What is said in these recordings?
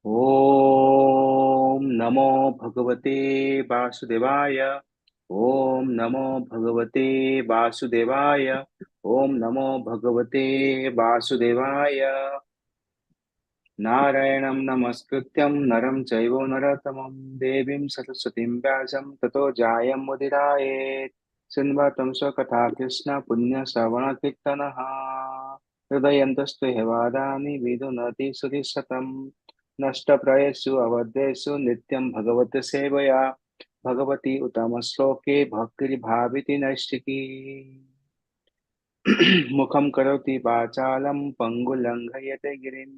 ओम नमो भगवते वासुदेवाय। ओम नमो भगवते वासुदेवाय। ओम नमो भगवते वासुदेवाय। नारायणं नमस्कृत्यं नरं चैव नरोत्तमं देवीं सरस्वतीं व्यासं ततो जायमुदीरयेत्। शृण्वतं स्वकथा कृष्ण पुण्यश्रवणकीर्तनः। हृदयन्तस्तु ह्यवादानि विदुनति सुधिशतं। नष्टप्रयेषु अवद्येषु नित्यं भगवत् सेवया भगवती उत्तमश्लोके भक्तिर्भाविति नैष्टिकी। मुखं करोति वाचालं पङ्गुलङ्घयते गिरिं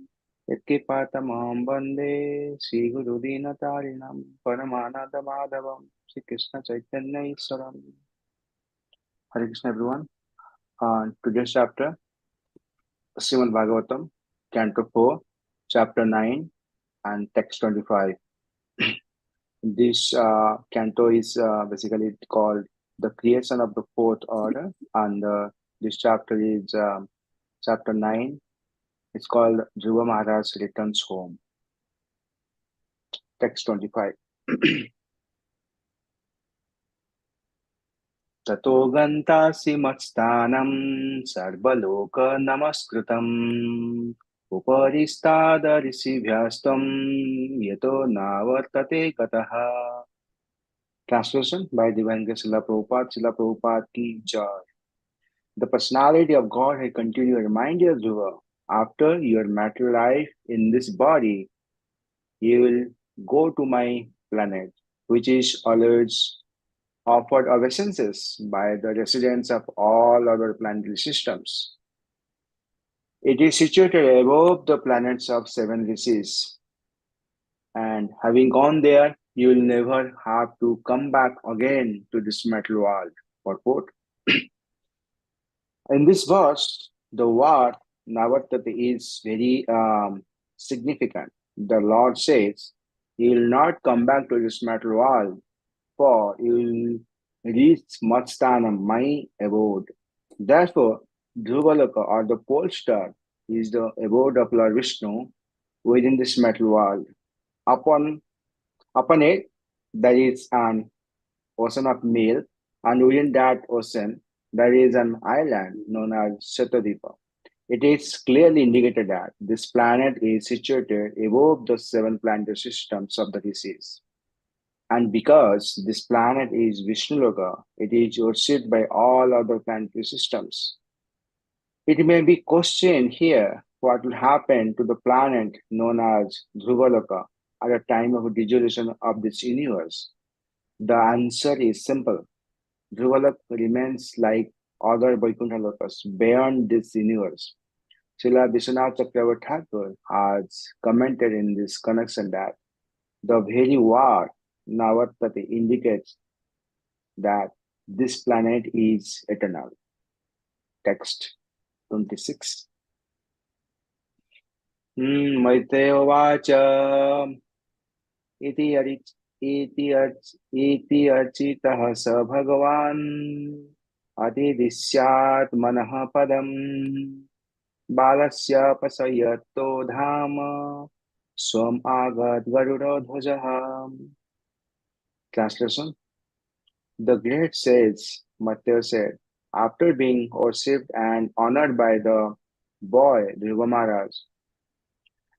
यत्किपातमहं वन्दे श्रीगुरुदीनतारिणं परमानन्दमाधवं श्रीकृष्णचैतन्यईश्वरम्। Hare Krishna everyone. Today's chapter, Srimad Bhagavatam, Canto 4, Chapter 9 and Text 25. This canto is basically called the creation of the fourth order, and this chapter is chapter 9. It's called Dhruva Maharaj Returns Home. Text 25. ततो गन्तासि मत्स्थानं सर्वलोक नमस्कृतम् उपरिष्टादऋषिभ्यस्त्वं यतो नावर्तते गतः. Translation by Divine Grace Srila Prabhupada. Srila Prabhupada ki jai. The personality of God had continued to remind you, Dhruva, after your material life in this body, you will go to my planet, which is always offered obeisances by the residents of all other planetary systems. It is situated above the planets of seven rishis, and having gone there, you will never have to come back again to this metal world. Purport. In this verse, the word Navartati is very significant. The Lord says, He will not come back to this metal world, for you will reach Matstanam, my abode. Therefore, Dhruvaloka or the pole star is the abode of Lord Vishnu within this metal world. Upon it, there is an ocean of milk, and within that ocean, there is an island known as Shatadipa. It is clearly indicated that this planet is situated above the seven planetary systems of the rishis. And because this planet is Vishnuloka, it is worshipped by all other planetary systems. It may be questioned here what will happen to the planet known as Dhruvaloka at the time of dissolution of this universe. The answer is simple. Dhruvaloka remains like other Vaikuntha lokas beyond this universe. Srila Vishwanath Chakravarti Thakur has commented in this connection that the very word Navartati indicates that this planet is eternal. Text 26. Maitreya Vacha iti architah sa bhagavan adidishyat manah padam balasya pasayato dhama swam agat garuda. Translation. The great sage Matteo said, after being worshipped and honored by the boy Dhruva Maharaj,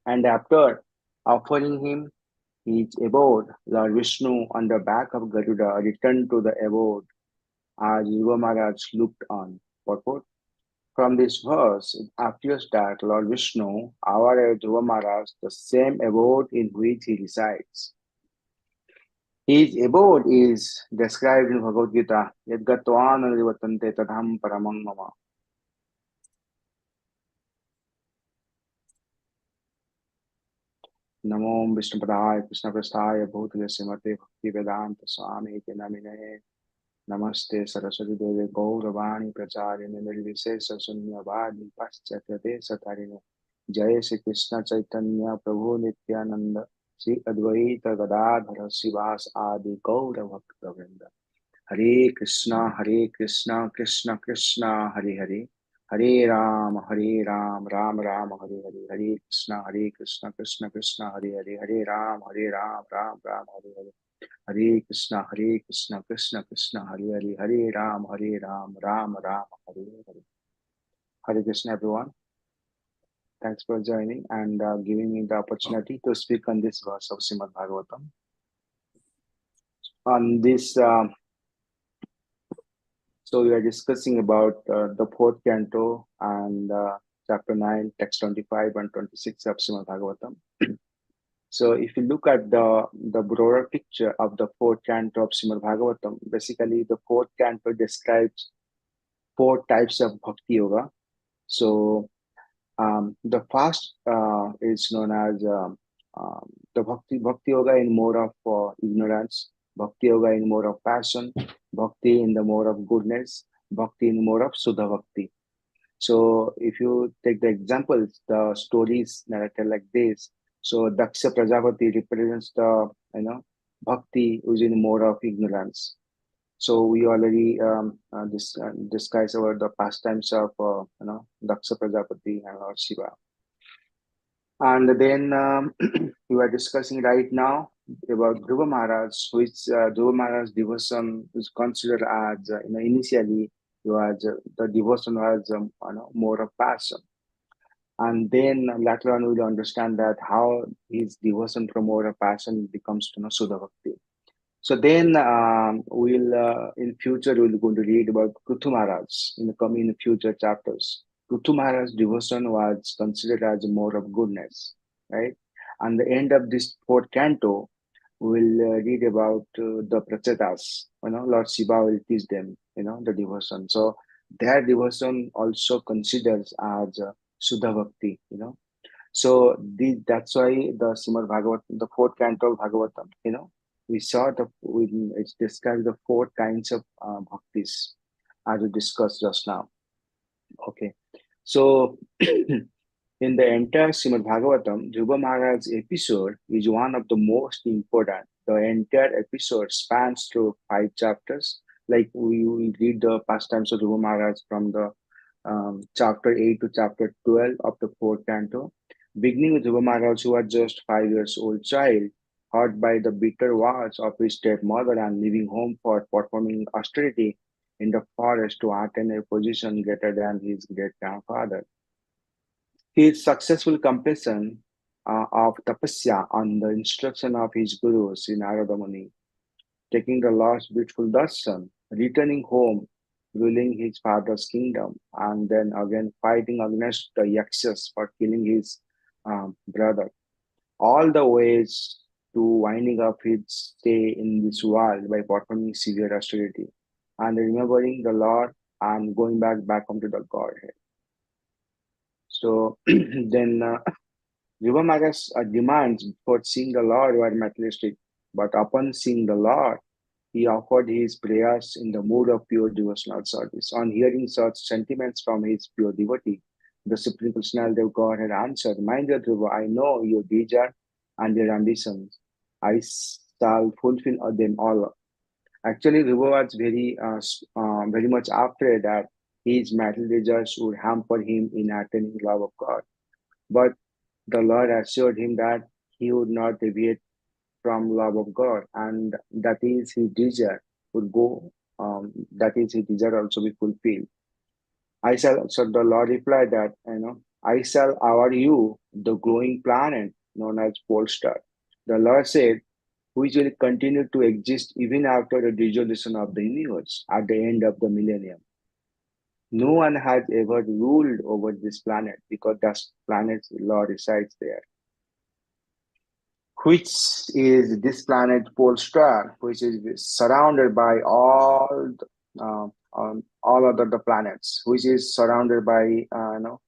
and after offering him his abode, Lord Vishnu on the back of Garuda returned to the abode as Dhruva Maharaj looked on. Purport. From this verse, it appears that Lord Vishnu, our Dhruva Maharaj, the same abode in which he resides. His abode is described in Bhagavad Gita, Yadgatvan Nivatante Tadham Paramang Mama. Namo Vishnupadaya Krishna Prasthaya Bhutale Srimate Bhakti Vedanta Swami Iti Namine Namaste Saraswati Deve Gauravani Pracharini Nirvisesa Sunyavadi Paschatya Satarine Jaya Shri Krishna Chaitanya Prabhu Nityananda Sri Advaita Gadadhara Sivas Adi Gaura Bhakta Vrinda. Hare Krishna, Krishna Krishna, Hare Hare, Hare Ram, Ram Ram, Hare Hare, Hare Krishna, Krishna Krishna, Hare Hare, Hare Ram, Ram Ram, Hare Hare. Hare Krishna, Krishna Krishna, Hare Hare, Hare Ram, Ram Ram, Hare Hare. Hare Krishna, everyone. Thanks for joining and giving me the opportunity to speak on this verse of Srimad Bhagavatam. On this, so we are discussing about the fourth canto and chapter 9, text 25 and 26 of Srimad Bhagavatam. So if you look at the broader picture of the fourth canto of Srimad Bhagavatam, basically the fourth canto describes four types of bhakti yoga. So the first is known as the bhakti yoga in more of ignorance, bhakti yoga in more of passion, bhakti in the more of goodness, bhakti in more of Sudha bhakti. So if you take the examples, the stories narrated like this, so Daksha Prajapati represents the bhakti which is in more of ignorance. So we already discussed about the pastimes of Daksha Prajapati and Lord Shiva. And then we are discussing right now about Dhruva Maharaj, which Dhruva Maharaj's devotion is considered as initially was the devotion was more of passion, and then later on we'll understand that how his devotion from more of passion becomes Sudha Bhakti. So then we'll in future we'll going to read about Prithu Maharaj in the coming future chapters. Prithu Maharaj's devotion was considered as more of goodness, right? And the end of this fourth canto, we'll read about the Prachetas. Lord Shiva will teach them, the devotion. So their devotion also considers as Sudha Bhakti, So that's why the Srimad Bhagavatam, the fourth canto of Bhagavatam, we saw it describes the four kinds of bhaktis as we discussed just now. Okay, so in the entire Srimad Bhagavatam, Dhruva Maharaj's episode is one of the most important. The entire episode spans through 5 chapters. Like we read the pastimes of Dhruva Maharaj from the chapter 8 to chapter 12 of the fourth canto, beginning with Dhruva Maharaj, who was just 5 years old child, hurt by the bitter words of his stepmother and leaving home for performing austerity in the forest to attain a position greater than his great grandfather. His successful completion of tapasya on the instruction of his guru, Sri Narada Muni, taking the last beautiful darshan, returning home, ruling his father's kingdom, and then again fighting against the Yakshas for killing his brother. All the ways to winding up his stay in this world by performing severe austerity and remembering the Lord and going back onto the Godhead. So then Dhruva Maharaj's demands for seeing the Lord were materialistic, but upon seeing the Lord, he offered his prayers in the mood of pure devotional service. On hearing such sentiments from his pure devotee, the Supreme Personality of God had answered, "My dear Dhruva, I know your desire and your ambitions. I shall fulfill them all." Actually, Dhruva was very much afraid that his material desires would hamper him in attaining love of God. But the Lord assured him that he would not deviate from love of God, and that is his desire would go. That is his desire also be fulfilled. I shall. So the Lord replied that I shall hour you the glowing planet known as pole star. The Lord said, which will continue to exist even after the dissolution of the universe at the end of the millennium. No one has ever ruled over this planet because that planet's Lord resides there, which is this planet Polestar, which is surrounded by all other the planets, which is surrounded by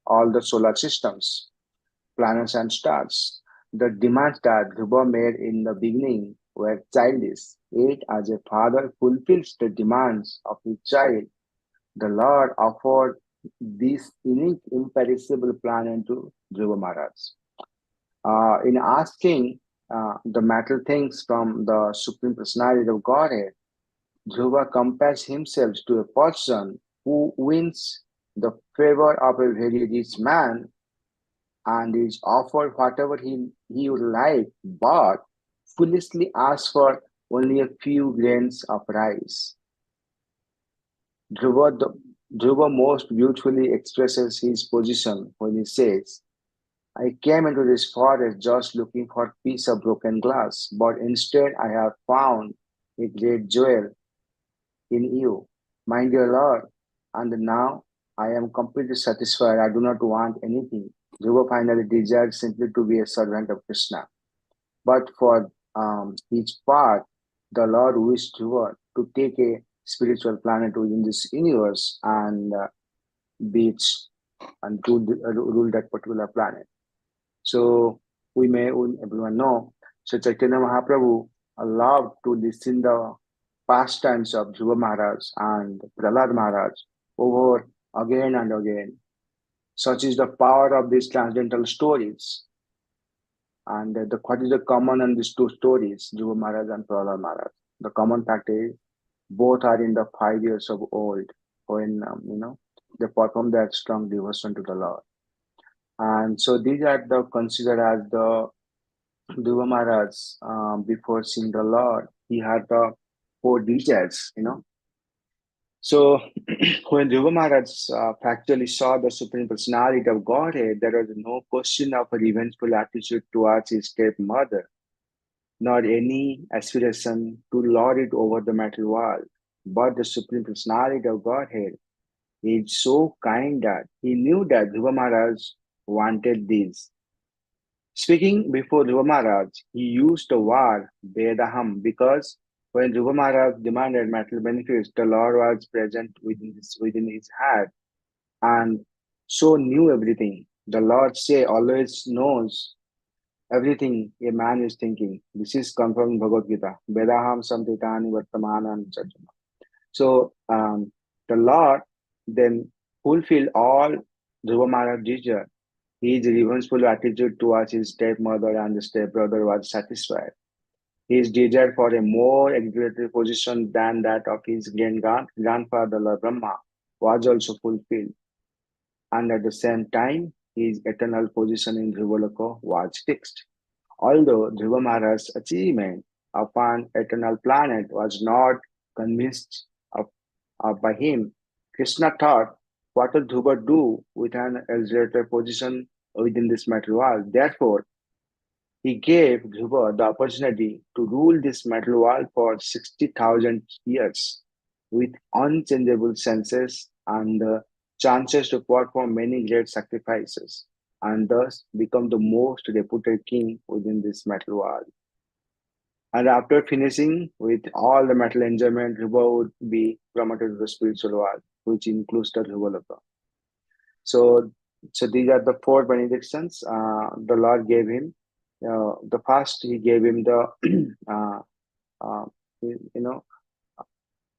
all the solar systems, planets and stars. The demands that Dhruva made in the beginning were childish. Yet, as a father fulfills the demands of his child, the Lord offered this unique, imperishable planet to Dhruva Maharaj. In asking the material things from the Supreme Personality of Godhead, Dhruva compares himself to a person who wins the favor of a very rich man and is offered whatever he would like, but foolishly asks for only a few grains of rice. Dhruva, Dhruva most beautifully expresses his position when he says, I came into this forest just looking for a piece of broken glass, but instead I have found a great jewel in you, my dear Lord. And now I am completely satisfied. I do not want anything. Dhruva finally desired simply to be a servant of Krishna. But for his part, the Lord wished Dhruva to take a spiritual planet within this universe and be its and rule that particular planet. So everyone know. So Chaitanya Mahaprabhu allowed to listen the pastimes of Dhruva Maharaj and Prahlad Maharaj over again and again. Such is the power of these transcendental stories. And what is the common in these two stories, Dhruva Maharaj and Prahlad Maharaj? The common fact is both are in the 5 years of old when they perform that strong devotion to the Lord. And so these are the considered as the Dhruva Maharaj before seeing the Lord. He had the four desires. So when Dhruva Maharaj factually saw the Supreme Personality of Godhead, there was no question of a revengeful attitude towards his stepmother, nor any aspiration to lord it over the material world. But the Supreme Personality of Godhead is so kind that he knew that Dhruva Maharaj wanted this. Speaking before Dhruva Maharaj, he used the word Vedaham because when Dhruva Maharaj demanded material benefits, the Lord was present within his heart and so knew everything. The Lord say always knows everything a man is thinking. This is confirmed in Bhagavad Gita. Vedaham samtitani vartamanam jajama. So the Lord then fulfilled all Dhruva Maharaj's desire. His revengeful attitude towards his stepmother and the stepbrother was satisfied. His desire for a more exalted position than that of his grandfather Lord Brahma was also fulfilled. And at the same time, his eternal position in Dhruvaloka was fixed. Although Dhruva Maharaj's achievement upon eternal planet was not convinced by him, Krishna thought, what will Dhruva do with an exalted position within this material world? Therefore, he gave Dhruva the opportunity to rule this material world for 60,000 years with unchangeable senses and the chances to perform many great sacrifices and thus become the most reputed king within this material world. And after finishing with all the material enjoyment, Dhruva would be promoted to the spiritual world, which includes the Dhruvaloka. So, so these are the four benedictions the Lord gave him. The first, he gave him the, uh, you know,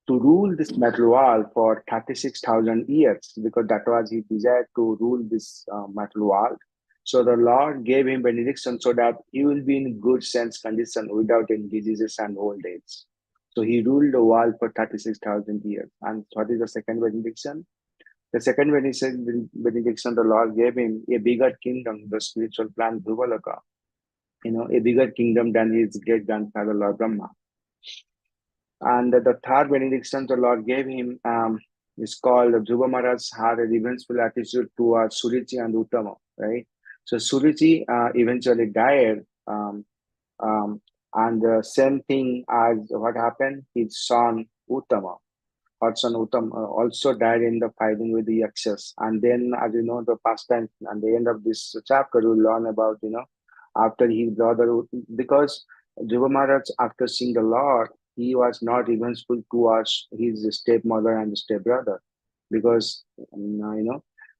to rule this material world for 36,000 years, because that was his desire to rule this material world. So the Lord gave him benediction so that he will be in good sense condition without any diseases and old age. So he ruled the world for 36,000 years. And what is the second benediction? The second benediction the Lord gave him a bigger kingdom, the spiritual plant Dhruvaloka, a bigger kingdom than his great grandfather Lord Brahma. And the third benediction the Lord gave him is called Dhruva Maharaj had a revengeful attitude towards Surichi and Uttama, right? So Surichi eventually died, and the same thing as what happened, his son Uttama. Hudson Uttam also died in the fighting with the Yakshas. And then, as you know, the pastime and the end of this chapter, we'll learn about, after his brother, because Dhruva Maharaj, after seeing the Lord, he was not revengeful towards his stepmother and stepbrother, because,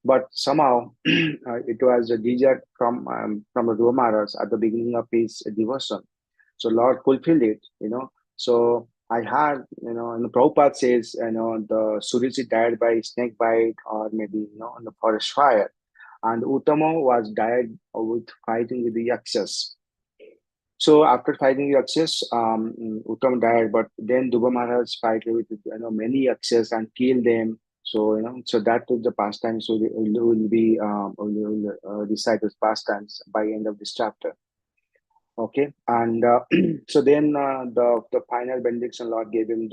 but somehow it was a desire from Dhruva Maharaj at the beginning of his devotion. So Lord fulfilled it. So I had, and the Prabhupada says, the Surichi died by snake bite or maybe, in the forest fire. And Uttama was died with fighting with the Yakshas. So after fighting Yakshas, Uttama died, but then Dhruva Maharaj fight with, many Yakshas and killed them. So so that is the pastimes will recite those pastimes by end of this chapter. Okay, and so then the final benediction Lord gave him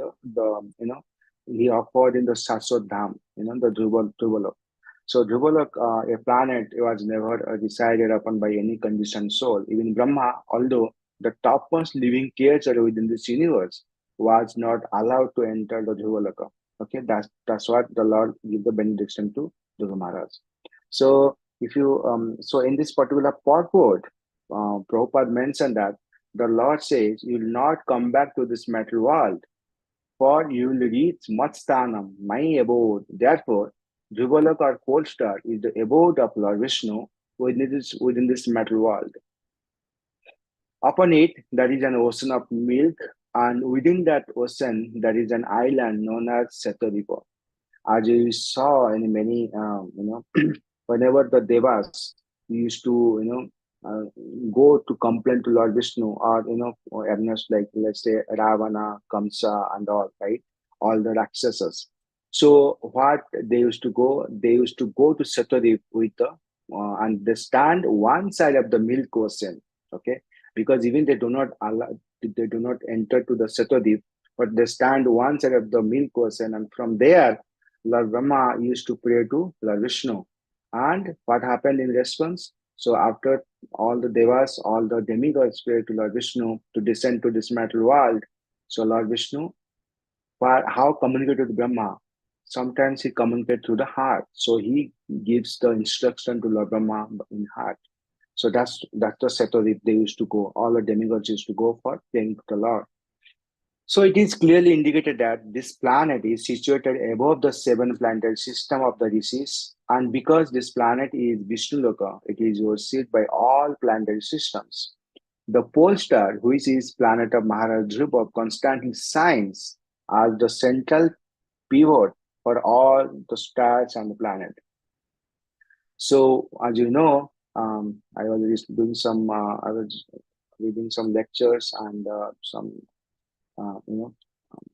he offered in the Sasod Dham, the Dhruvalok. So Dhruvalok, a planet, was never decided upon by any conditioned soul. Even Brahma, although the topmost living creature within this universe, was not allowed to enter the Dhruvaloka. Okay, that's what the Lord give the benediction to Dhruva Maharaj. So if you so in this particular purport, Prabhupada mentioned that the Lord says, "You will not come back to this material world, for you will reach Matstanam, my abode." Therefore, Dhruvalok or pole star is the abode of Lord Vishnu within this material world. Upon it, there is an ocean of milk, and within that ocean, there is an island known as Satodipa. As you saw in many, whenever the devas used to, go to complain to Lord Vishnu, or or against, like, let's say, Ravana, Kamsa, and all, right, all the Rakshasas. So what they used to go to Satadip with the and they stand one side of the milk ocean, okay, because even they do not enter to the Satadip, but they stand one side of the milk ocean, and from there Lord Brahma used to pray to Lord Vishnu. And what happened in response? So after all the devas, all the demigods prayed to Lord Vishnu to descend to this material world. So Lord Vishnu, how communicate with Brahma? Sometimes he communicates through the heart. So he gives the instruction to Lord Brahma in heart. So that's the Satori they used to go. All the demigods used to go for praying to the Lord. So it is clearly indicated that this planet is situated above the seven planetary system of the rishis, and because this planet is Vishnu Loka, it is worshipped by all planetary systems. The pole star, which is planet of Maharaj Dhruva, constantly shines as the central pivot for all the stars and the planet. So, as you know, I was I was reading some lectures and some, uh, you know,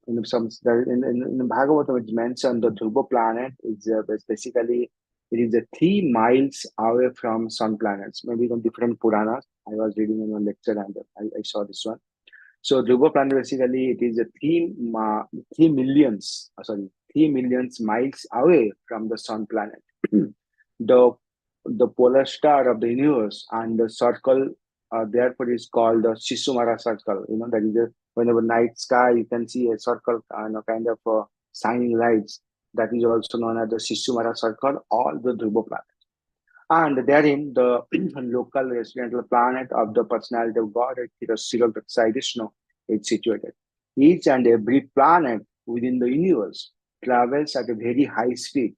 in the Bhagavatam, it's mentioned the Dhruva planet is basically it is 3 miles away from sun planets. Maybe on different Puranas. I was reading in a lecture and I saw this one. So Dhruva planet basically it is 3 millions miles away from the sun planet. the the polar star of the universe and the circle therefore is called the Shisumara circle. That is whenever night sky you can see a circle kind of shining lights. That is also known as the Shisumara circle or the Dhruva planet. And therein the local residential planet of the personality of God, Sri Vishnu, is situated. Each and every planet within the universe travels at a very high speed.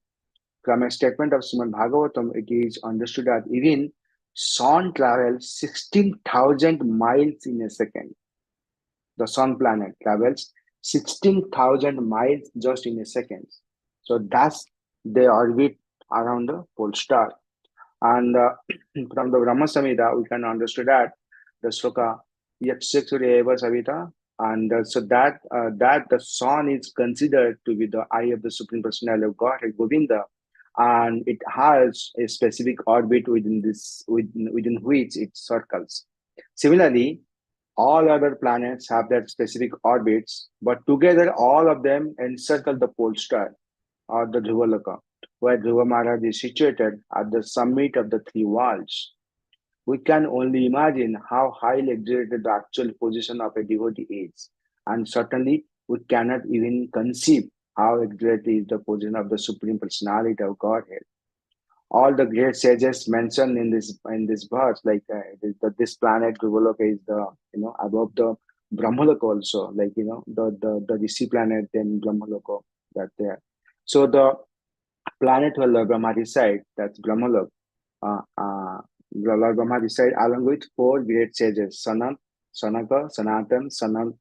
From a statement of Srimad Bhagavatam, it is understood that even sun travels 16,000 miles in a second. The sun planet travels 16,000 miles just in a second. So that's the orbit around the pole star. And from the Brahma Samhita, we can understand that the sloka Yakshakshuri Eva Savita, and so that the sun is considered to be the eye of the Supreme Personality of Godhead, Govinda, and it has a specific orbit within which it circles. Similarly, all other planets have their specific orbits, but together all of them encircle the pole star or the Dhruvalaka, where Dhruva Maharaj is situated at the summit of the 3 worlds. We can only imagine how highly exalted the actual position of a devotee is, and certainly we cannot even conceive how exalted is the position of the Supreme Personality of Godhead. All the great sages mentioned in this verse, like this planet Dhruvalaka is the above the Brahmaloka also, like the Rishi planet, then Brahmaloka that there. So the planet where Lord Brahma reside, that's Brahmalok. Lord Brahma reside along with 4 great sages, Sanaka, Sanatan, Sanananda,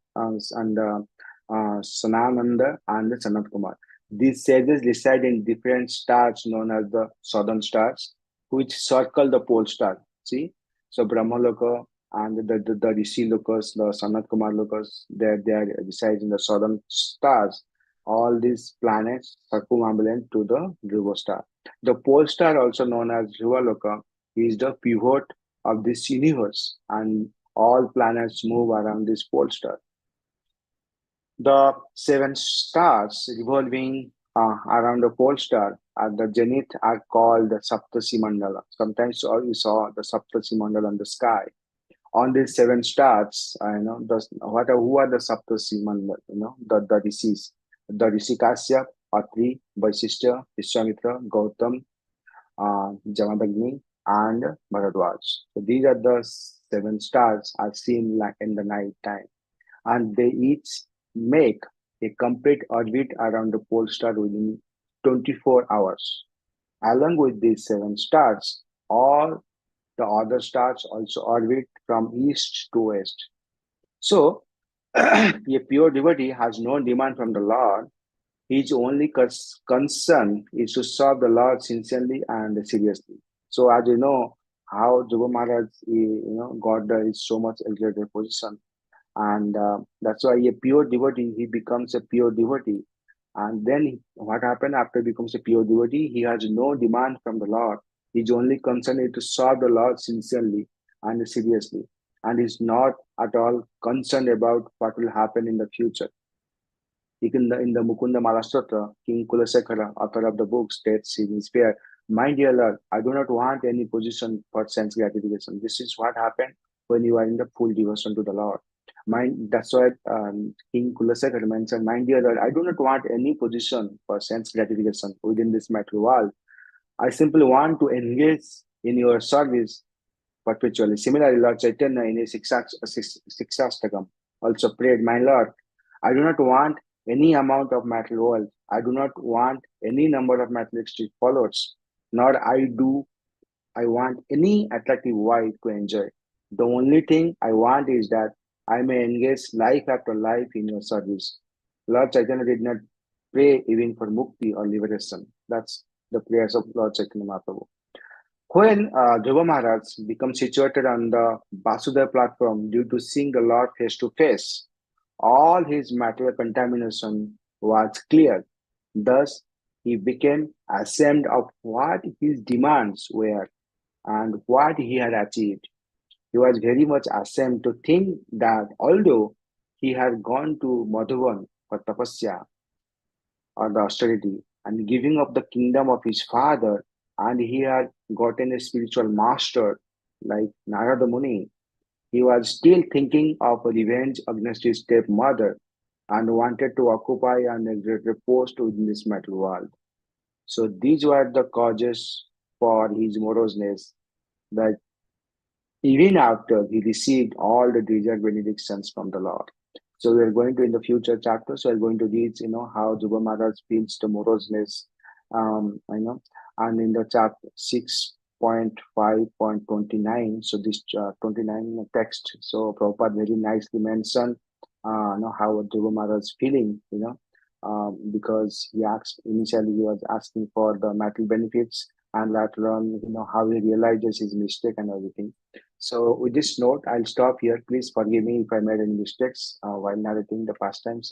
and Sanat Kumar. These sages reside in different stars known as the southern stars, which circle the pole star. See, so Brahmaloka and the Rishi Lokas, the Sanat Kumar Lokas, they are reside in the southern stars, all these planets circumambulate to the Dhruva star. The pole star, also known as Dhruva, is the pivot of this universe, and all planets move around this pole star. The seven stars revolving around the pole star at the zenith are called the Saptasi Mandala. Sometimes you saw the Saptasi Mandala in the sky. On these seven stars, who are the Saptasi Mandala? The rishis, the Rishi Kasyap, Atri, Vaishishya, Vishwamitra, Gautam, Jamadagni, and Bharadwaj. So these are the seven stars are seen like in the night time, and they each make a complete orbit around the pole star within 24 hours. Along with these seven stars, all the other stars also orbit from east to west. So, a pure devotee has no demand from the Lord. His only concern is to serve the Lord sincerely and seriously. So, as you know, how Dhruva Maharaj, got so much elevated position, and that's why a pure devotee, he becomes a pure devotee. And then what happened after he becomes a pure devotee? He has no demand from the Lord. His only concern is to serve the Lord sincerely and seriously, and is not at all concerned about what will happen in the future. In the Mukunda Maharashtra, King Kulasekara, author of the book, states in his prayer, "My dear Lord, I do not want any position for sense gratification." This is what happened when you are in the full devotion to the Lord. That's why King Kulasekara mentioned, "My dear Lord, I do not want any position for sense gratification within this material world. I simply want to engage in your service perpetually." Similarly, Lord Chaitanya in his Sikshastakam also prayed, "My Lord, I do not want any amount of material wealth. I do not want any number of materialistic followers, nor I want any attractive wife to enjoy. The only thing I want is that I may engage life after life in your service." Lord Chaitanya did not pray even for mukti or liberation. That's the prayers of Lord Chaitanya Mahaprabhu. When Dhruva Maharaj becomes situated on the Basudeva platform due to seeing the Lord face to face, all his material contamination was cleared. Thus, he became ashamed of what his demands were and what he had achieved. He was very much ashamed to think that although he had gone to Madhuban for tapasya or the austerity and giving up the kingdom of his father, and he had gotten a spiritual master like Narada Muni, he was still thinking of a revenge against his stepmother and wanted to occupy an exalted post within this material world. So these were the causes for his moroseness, that even after he received all the desired benedictions from the Lord. So we are going to, in the future chapters, we are going to read, how Juba Maharaj feels the moroseness, and in the chapter 6.5.29, so this 29 text, so Prabhupada very nicely mentioned, how Juba Maharaj is feeling, because he asked, initially he was asking for the material benefits, and later on, how he realizes his mistake and everything. So with this note, I'll stop here. Please forgive me if I made any mistakes while narrating the pastimes of